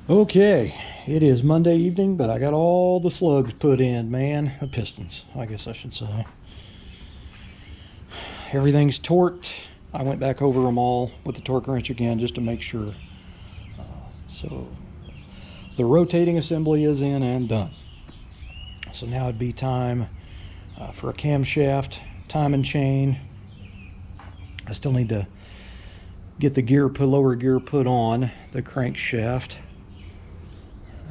Okay, it is Monday evening, but I got all the slugs put in, man. The pistons, I guess I should say. Everything's torqued. I went back over them all with the torque wrench again just to make sure. So the rotating assembly is in and done. So now it'd be time for a camshaft, timing chain. I still need to get the lower gear put on the crankshaft.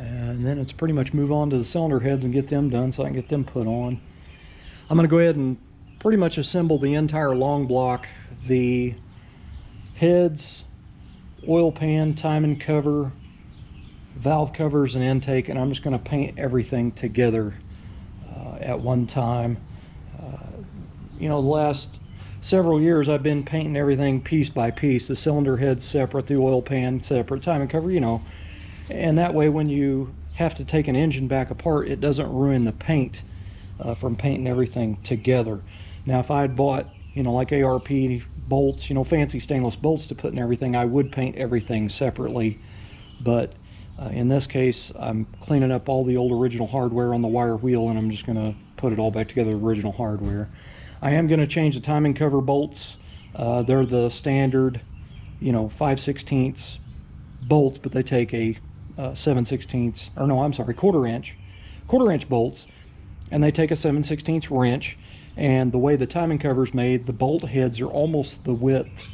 And then it's pretty much move on to the cylinder heads and get them done so I can get them put on. I'm going to go ahead and pretty much assemble the entire long block, the heads, oil pan, timing cover, valve covers, and intake, and I'm just going to paint everything together at one time. You know, the last several years I've been painting everything piece by piece, the cylinder head separate, the oil pan separate, timing cover, you know. And that way when you have to take an engine back apart, it doesn't ruin the paint from painting everything together. Now if I had bought, you know, like ARP bolts, you know, fancy stainless bolts to put in everything, I would paint everything separately. But in this case, I'm cleaning up all the old original hardware on the wire wheel, and I'm just going to put it all back together, original hardware. I am going to change the timing cover bolts. They're the standard, you know, 5/16 bolts, but they take a 7/16, or no, I'm sorry, quarter inch bolts, and they take a 7/16 wrench. And the way the timing cover is made, the bolt heads are almost the width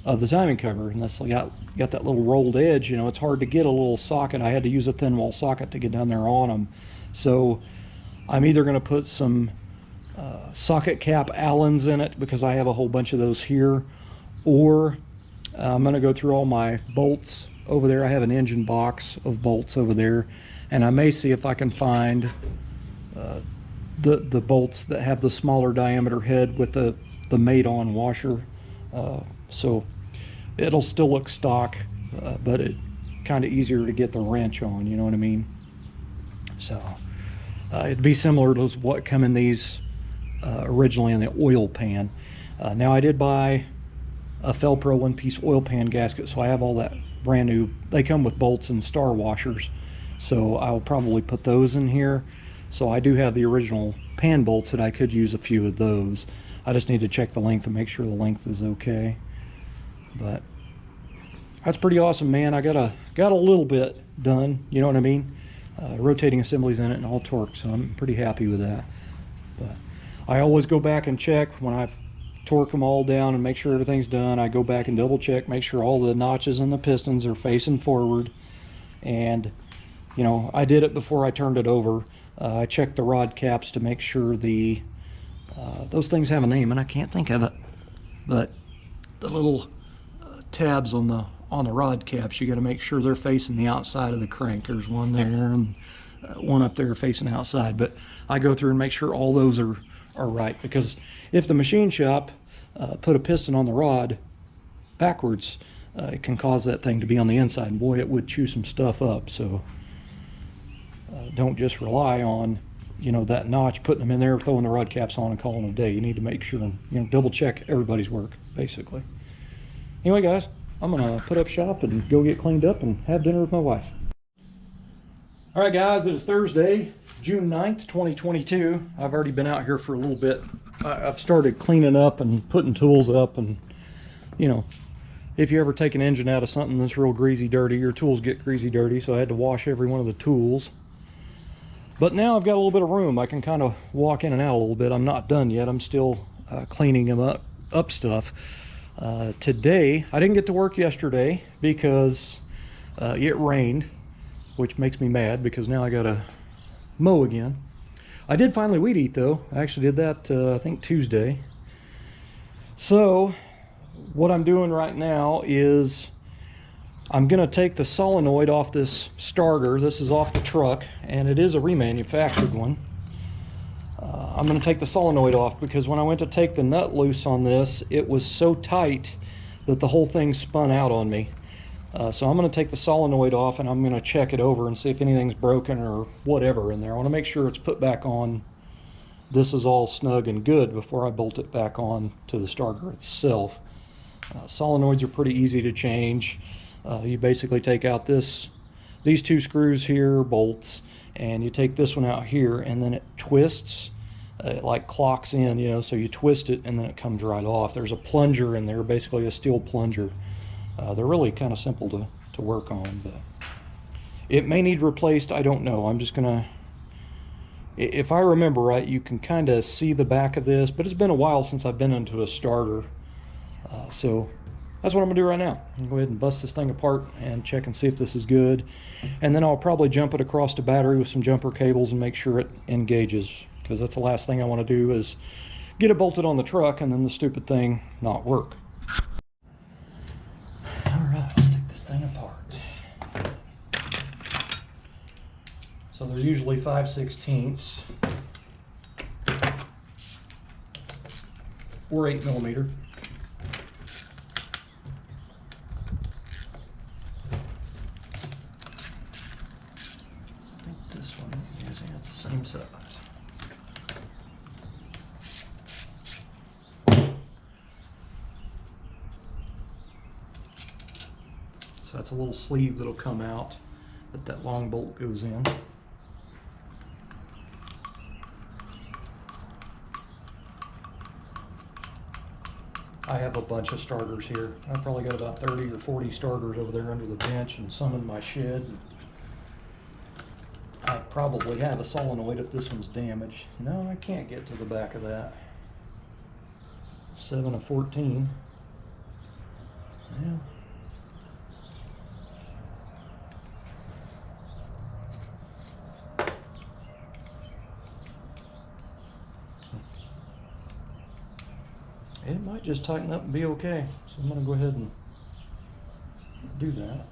of the timing cover, and that's got that little rolled edge. You know, it's hard to get a little socket. I had to use a thin wall socket to get down there on them. So I'm either going to put some socket cap Allens in it, because I have a whole bunch of those here, or I'm going to go through all my bolts over there. I have an engine box of bolts over there, and I may see if I can find the bolts that have the smaller diameter head with the made-on washer. So it'll still look stock, but it kind of easier to get the wrench on, you know what I mean? So it'd be similar to what come in these originally in the oil pan. Now I did buy a Felpro one-piece oil pan gasket, so I have all that brand new. They come with bolts and star washers, so I'll probably put those in here. So I do have the original pan bolts that I could use a few of those. I just need to check the length and make sure the length is okay. But that's pretty awesome, man. I got a little bit done, you know what I mean? Rotating assemblies in it and all torque, so I'm pretty happy with that. But I always go back and check when I've torque them all down and make sure everything's done. I go back and double check, make sure all the notches and the pistons are facing forward. And you know, I did it before I turned it over. I checked the rod caps to make sure the those things have a name, and I can't think of it, but the little tabs on the rod caps, you got to make sure they're facing the outside of the crank. There's one there and one up there facing outside, but I go through and make sure all those are right, because if the machine shop put a piston on the rod backwards, it can cause that thing to be on the inside, and boy, it would chew some stuff up. So don't just rely on, you know, that notch, putting them in there, throwing the rod caps on and calling it a day. You need to make sure and, you know, double check everybody's work, basically. Anyway, guys, I'm gonna put up shop and go get cleaned up and have dinner with my wife. All right, guys, it is Thursday, June 9th, 2022. I've already been out here for a little bit. I've started cleaning up and putting tools up, and you know, if you ever take an engine out of something that's real greasy dirty, your tools get greasy dirty, so I had to wash every one of the tools. But now I've got a little bit of room. I can kind of walk in and out a little bit. I'm not done yet. I'm still cleaning them up stuff. Today, I didn't get to work yesterday because it rained, which makes me mad because now I gotta mow again. I did finally weed eat though. I actually did that I think Tuesday. So what I'm doing right now is I'm gonna take the solenoid off this starter. This is off the truck, and it is a remanufactured one. I'm gonna take the solenoid off because when I went to take the nut loose on this, it was so tight that the whole thing spun out on me. So I'm gonna take the solenoid off, and I'm gonna check it over and see if anything's broken or whatever in there. I wanna make sure it's put back on. This is all snug and good before I bolt it back on to the starter itself. Solenoids are pretty easy to change. You basically take out this these two screws here, bolts, and you take this one out here, and then it twists. It like clocks in, you know, so you twist it and then it comes right off. There's a plunger in there, basically a steel plunger. They're really kind of simple to work on, but it may need replaced. I don't know. I'm just gonna, if I remember right, you can kind of see the back of this, but it's been a while since I've been into a starter. So that's what I'm gonna do right now. I'm gonna go ahead and bust this thing apart and check and see if this is good. And then I'll probably jump it across the battery with some jumper cables and make sure it engages, because that's the last thing I want to do is get it bolted on the truck and then the stupid thing not work. All right, let's take this thing apart. So they're usually 5/16 or 8mm. I think this one I'm using is the same size. So that's a little sleeve that'll come out that long bolt goes in. I have a bunch of starters here. I've probably got about 30 or 40 starters over there under the bench and some in my shed. I probably have a solenoid if this one's damaged. No, I can't get to the back of that. 7 of 14. Yeah. It might just tighten up and be okay. So I'm going to go ahead and do that.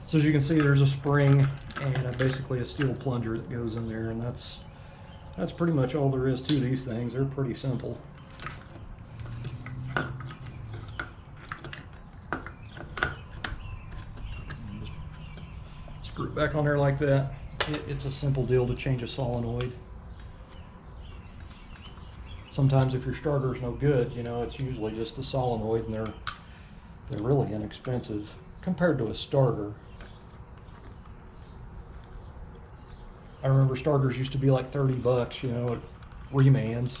So as you can see, there's a spring and basically a steel plunger that goes in there, and that's pretty much all there is to these things. They're pretty simple. Just screw it back on there like that. It's a simple deal to change a solenoid. Sometimes if your starter's no good, you know, it's usually just the solenoid, and they're really inexpensive compared to a starter. I remember starters used to be like 30 bucks, you know, at Reman's.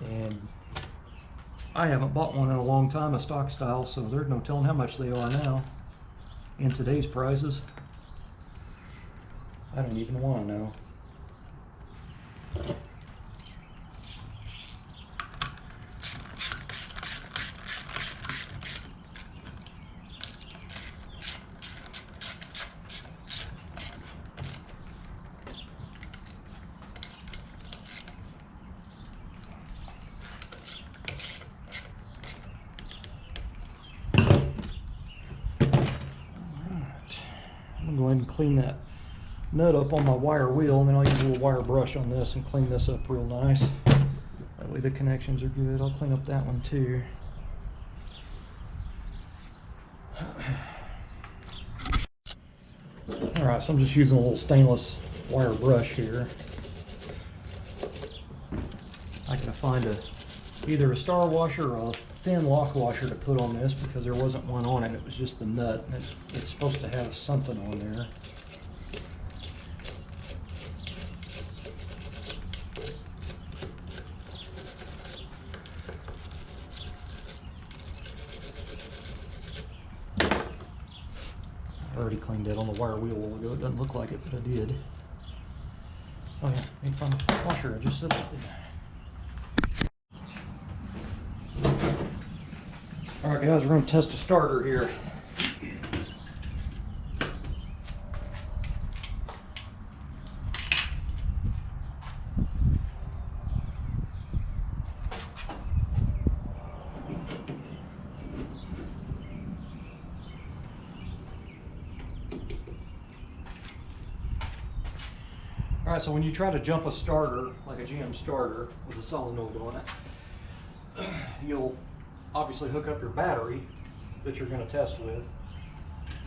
And I haven't bought one in a long time, a stock style, so there's no telling how much they are now in today's prices. I don't even want to know. Go ahead and clean that nut up on my wire wheel, and then I'll use a little wire brush on this and clean this up real nice. That way the connections are good. I'll clean up that one too. Alright, so I'm just using a little stainless wire brush here. I can find either a star washer or a thin lock washer to put on this, because there wasn't one on it. It was just the nut, and it's supposed to have something on there. I already cleaned that on the wire wheel a while ago. It doesn't look like it, but I did. Oh yeah, need to find the washer. I just said that. Alright guys, we're going to test a starter here. All right, so when you try to jump a starter, like a GM starter with a solenoid on it, you'll obviously hook up your battery that you're going to test with.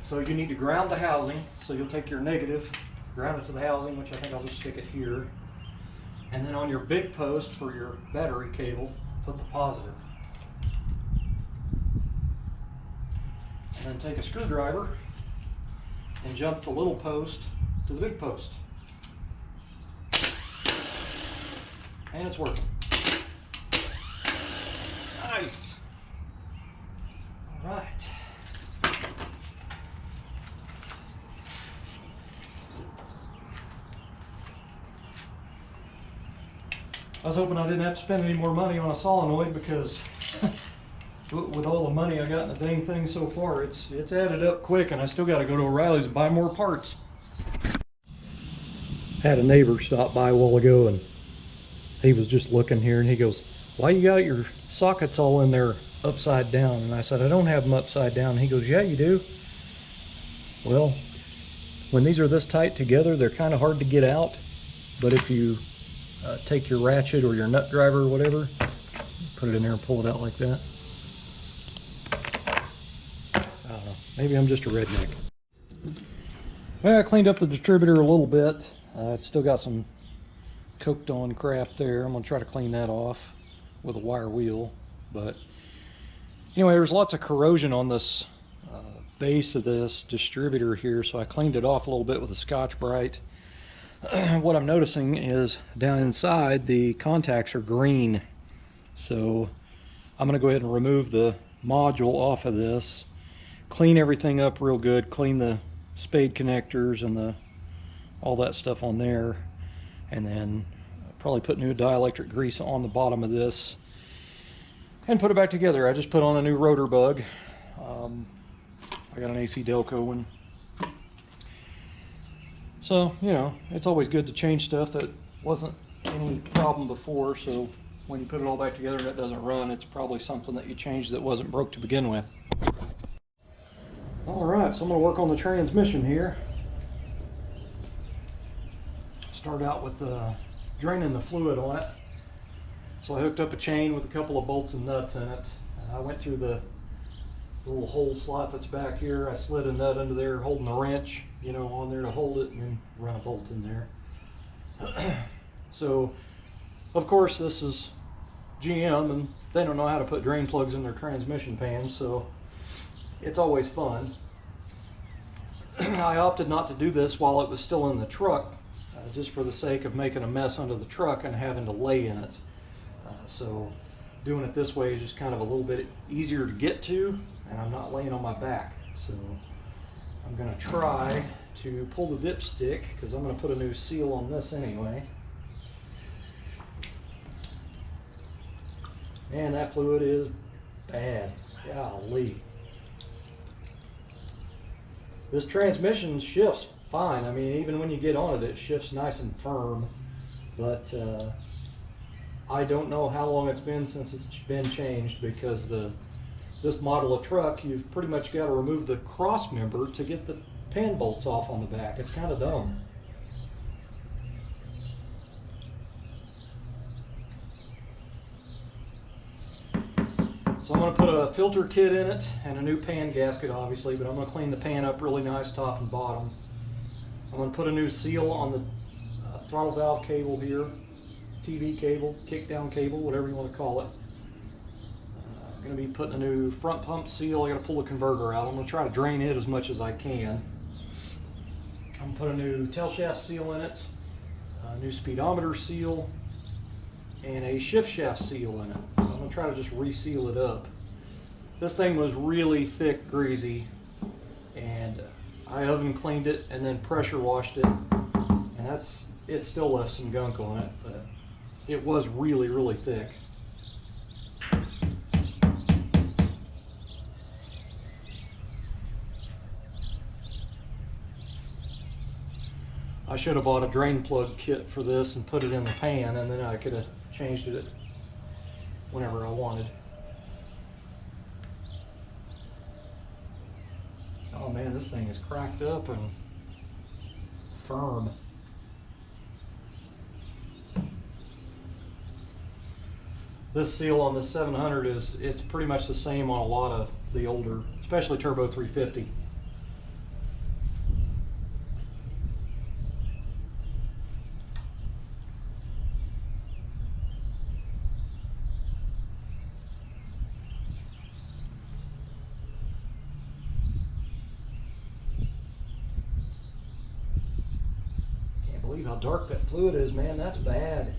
So you need to ground the housing. So you'll take your negative, ground it to the housing, which I think I'll just stick it here. And then on your big post for your battery cable, put the positive. And then take a screwdriver and jump the little post to the big post. And it's working. Nice. All right. I was hoping I didn't have to spend any more money on a solenoid because with all the money I got in the dang thing so far, it's added up quick, and I still got to go to O'Reilly's and buy more parts. Had a neighbor stop by a while ago, and he was just looking here, and he goes, "Why you got your sockets all in there upside down?" And I said, "I don't have them upside down." And he goes, "Yeah, you do." Well, when these are this tight together, they're kind of hard to get out, but if you take your ratchet or your nut driver or whatever, put it in there and pull it out like that. I don't know, maybe I'm just a redneck. Well, I cleaned up the distributor a little bit. It's still got some coked on crap there. I'm going to try to clean that off with a wire wheel. But anyway, there's lots of corrosion on this base of this distributor here, so I cleaned it off a little bit with a Scotch-Brite. What I'm noticing is down inside the contacts are green, so I'm going to go ahead and remove the module off of this, clean everything up real good, clean the spade connectors and all that stuff on there, and then probably put new dielectric grease on the bottom of this and put it back together. I just put on a new rotor bug. I got an AC Delco one. So, you know, it's always good to change stuff that wasn't any problem before, so when you put it all back together and it doesn't run, it's probably something that you changed that wasn't broke to begin with. Alright, so I'm going to work on the transmission here. Start out with draining the fluid on it. So I hooked up a chain with a couple of bolts and nuts in it. I went through the little hole slot that's back here. I slid a nut under there holding a wrench, you know, on there to hold it, and then run a bolt in there. So of course this is GM, and they don't know how to put drain plugs in their transmission pans, so it's always fun. I opted not to do this while it was still in the truck, just for the sake of making a mess under the truck and having to lay in it. So doing it this way is just kind of a little bit easier to get to, and I'm not laying on my back. So I'm going to try to pull the dipstick, because I'm going to put a new seal on this anyway. Man, that fluid is bad. Golly. This transmission shifts fine. I mean, even when you get on it, it shifts nice and firm. But I don't know how long it's been since it's been changed, because this model of truck, you've pretty much got to remove the cross member to get the pan bolts off on the back. It's kind of dumb. So I'm going to put a filter kit in it and a new pan gasket, obviously, but I'm going to clean the pan up really nice top and bottom. I'm going to put a new seal on the throttle valve cable here, TV cable, kick down cable, whatever you want to call it. I'm going to be putting a new front pump seal. I got to pull the converter out. I'm going to try to drain it as much as I can. I'm going to put a new tail shaft seal in it, a new speedometer seal, and a shift shaft seal in it. So I'm going to try to just reseal it up. This thing was really thick, greasy, and I oven cleaned it and then pressure washed it, and it still left some gunk on it, but it was really, really thick. I should have bought a drain plug kit for this and put it in the pan, and then I could have changed it whenever I wanted. Oh man, this thing is cracked up and firm. This seal on this 700 it's pretty much the same on a lot of the older, especially Turbo 350. Can't believe how dark that fluid is, man. That's bad.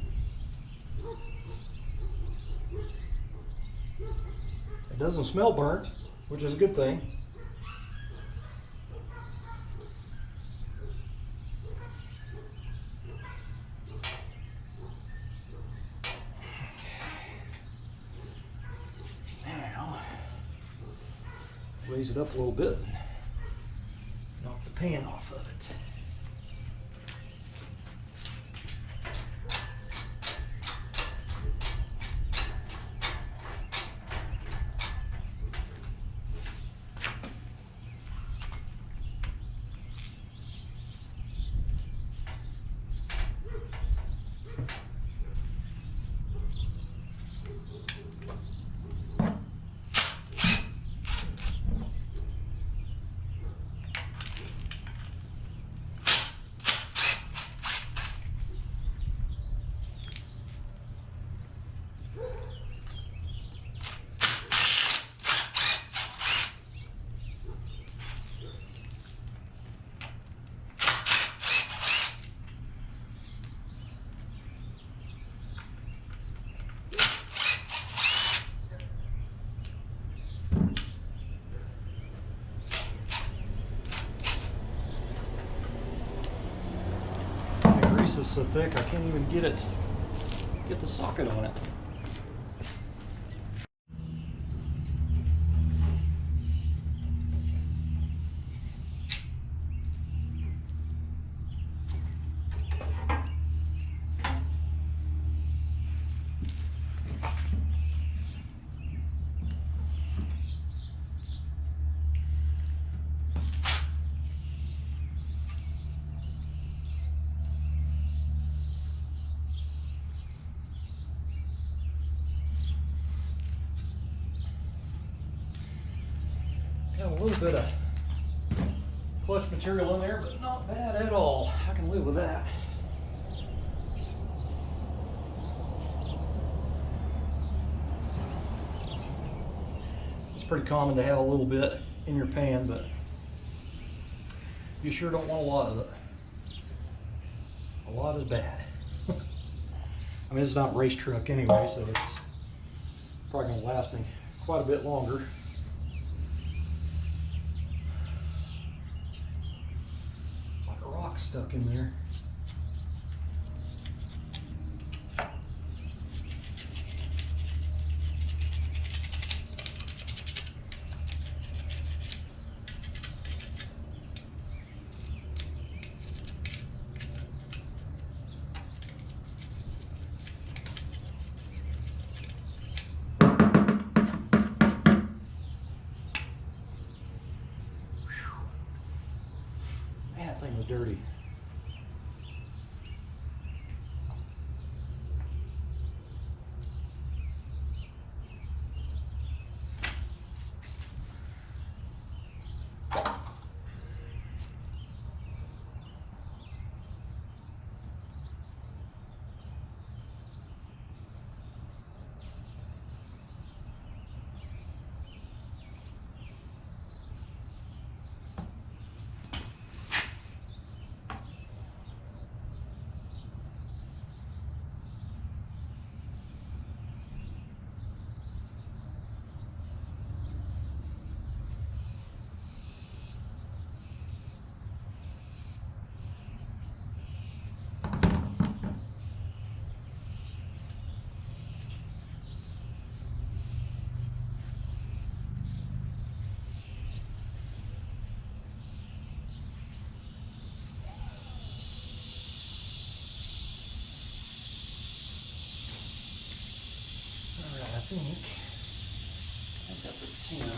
It doesn't smell burnt, which is a good thing. Now, raise it up a little bit, knock the pan off of it. The grease is so thick I can't even get the socket on it. Got a little bit of clutch material in there, but not bad at all. I can live with that. It's pretty common to have a little bit in your pan, but you sure don't want a lot of it. A lot is bad. I mean, it's not a race truck anyway, so it's probably going to last me quite a bit longer. Stuck in there. Man, that thing was dirty. I think that's a 10.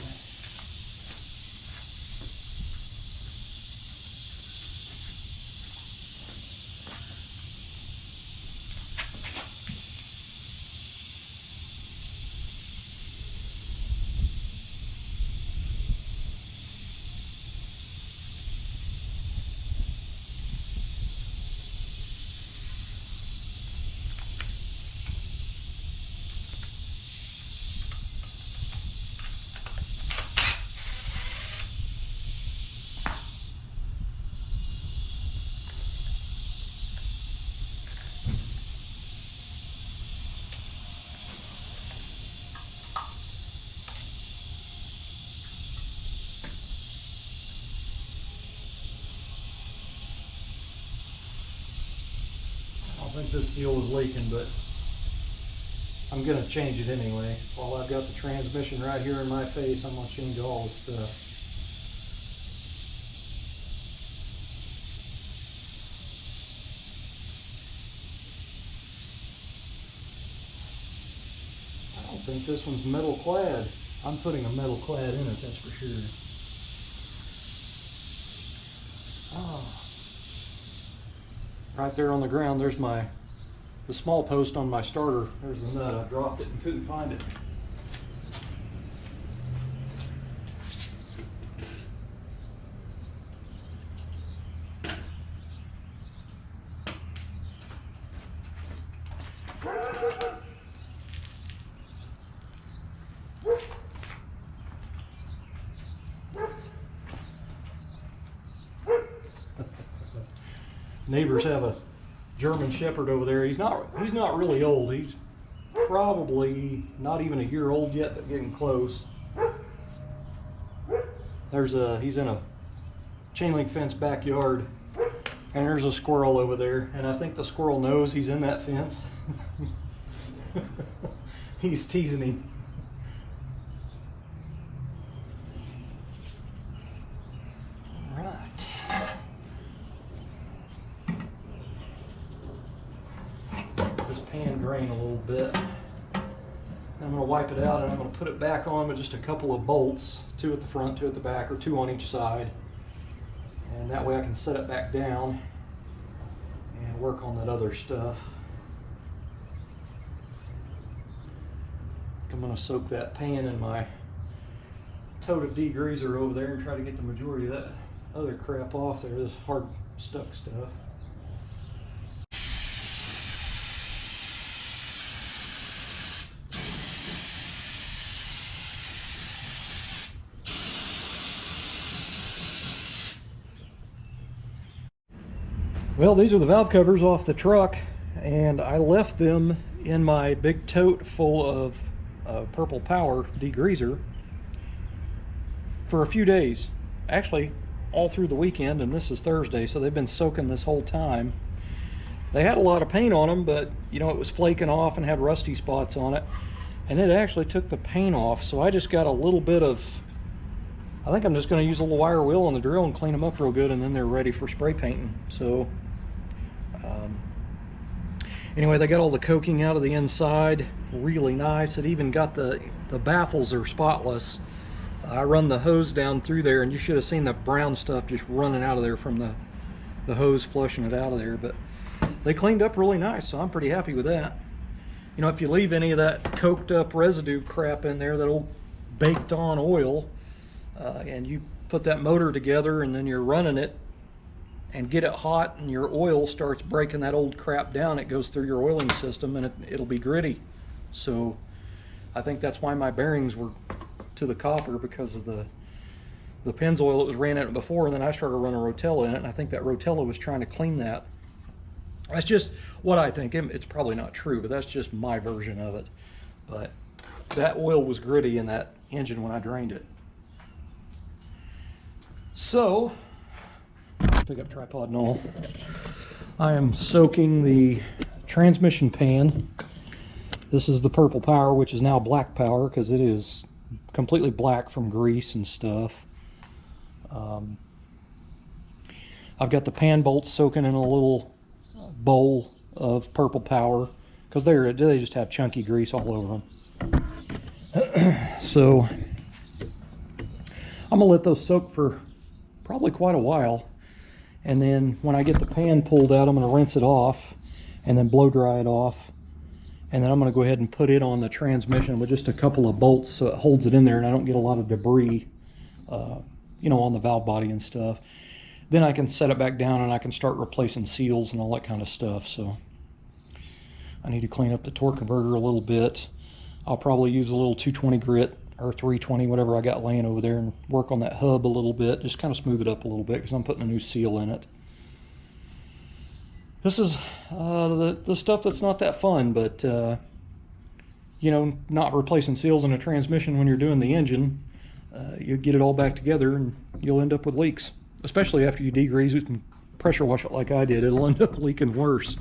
think this seal was leaking, but I'm gonna change it anyway. While I've got the transmission right here in my face, I'm gonna change all this stuff. I don't think this one's metal clad. I'm putting a metal clad in it, that's for sure. Oh. Right there on the ground, there's the small post on my starter. There's the nut. I dropped it and couldn't find it. Neighbors have a German Shepherd over there. He's not really old. He's probably not even a year old yet, but getting close. He's in a chain link fence backyard, and there's a squirrel over there, and I think the squirrel knows he's in that fence. He's teasing him. Pan drain a little bit. I'm going to wipe it out and I'm going to put it back on with just a couple of bolts, 2 at the front, 2 at the back, or 2 on each side, and that way I can set it back down and work on that other stuff. I'm going to soak that pan in my tote of degreaser over there and try to get the majority of that other crap off there, this hard stuck stuff. Well, these are the valve covers off the truck, and I left them in my big tote full of Purple Power degreaser for a few days. Actually, all through the weekend, and this is Thursday, so they've been soaking this whole time. They had a lot of paint on them, but you know, it was flaking off and had rusty spots on it, and it actually took the paint off, so I just got a little bit of, I think I'm just going to use a little wire wheel on the drill and clean them up real good, and then they're ready for spray painting. So anyway, they got all the coking out of the inside, really nice. It even got the baffles are spotless. I run the hose down through there, and you should have seen the brown stuff just running out of there from the hose flushing it out of there. But they cleaned up really nice, so I'm pretty happy with that. You know, if you leave any of that coked up residue crap in there, that old baked on oil, and you put that motor together and then you're running it and get it hot and your oil starts breaking that old crap down, it goes through your oiling system and it'll be gritty. So I think that's why my bearings were to the copper, because of the Pennzoil that was ran in it before, and then I started running Rotella in it, and I think that Rotella was trying to clean that. That's just what I think. It's probably not true, but that's just my version of it. But that oil was gritty in that engine when I drained it. So, pick up tripod and all. I am soaking the transmission pan. This is the Purple Power, which is now Black Power because it is completely black from grease and stuff. I've got the pan bolts soaking in a little bowl of Purple Power because they just have chunky grease all over them. So I'm gonna let those soak for probably quite a while, and then when I get the pan pulled out, I'm gonna rinse it off and then blow dry it off, and then I'm gonna go ahead and put it on the transmission with just a couple of bolts so it holds it in there and I don't get a lot of debris, you know, on the valve body and stuff. Then I can set it back down and I can start replacing seals and all that kind of stuff. So I need to clean up the torque converter a little bit. I'll probably use a little 220 grit or 320, whatever I got laying over there, and work on that hub a little bit, just kind of smooth it up a little bit because I'm putting a new seal in it. This is the stuff that's not that fun, but you know, not replacing seals in a transmission when you're doing the engine, you get it all back together and you'll end up with leaks. Especially after you degrease it and pressure wash it like I did, it'll end up leaking worse.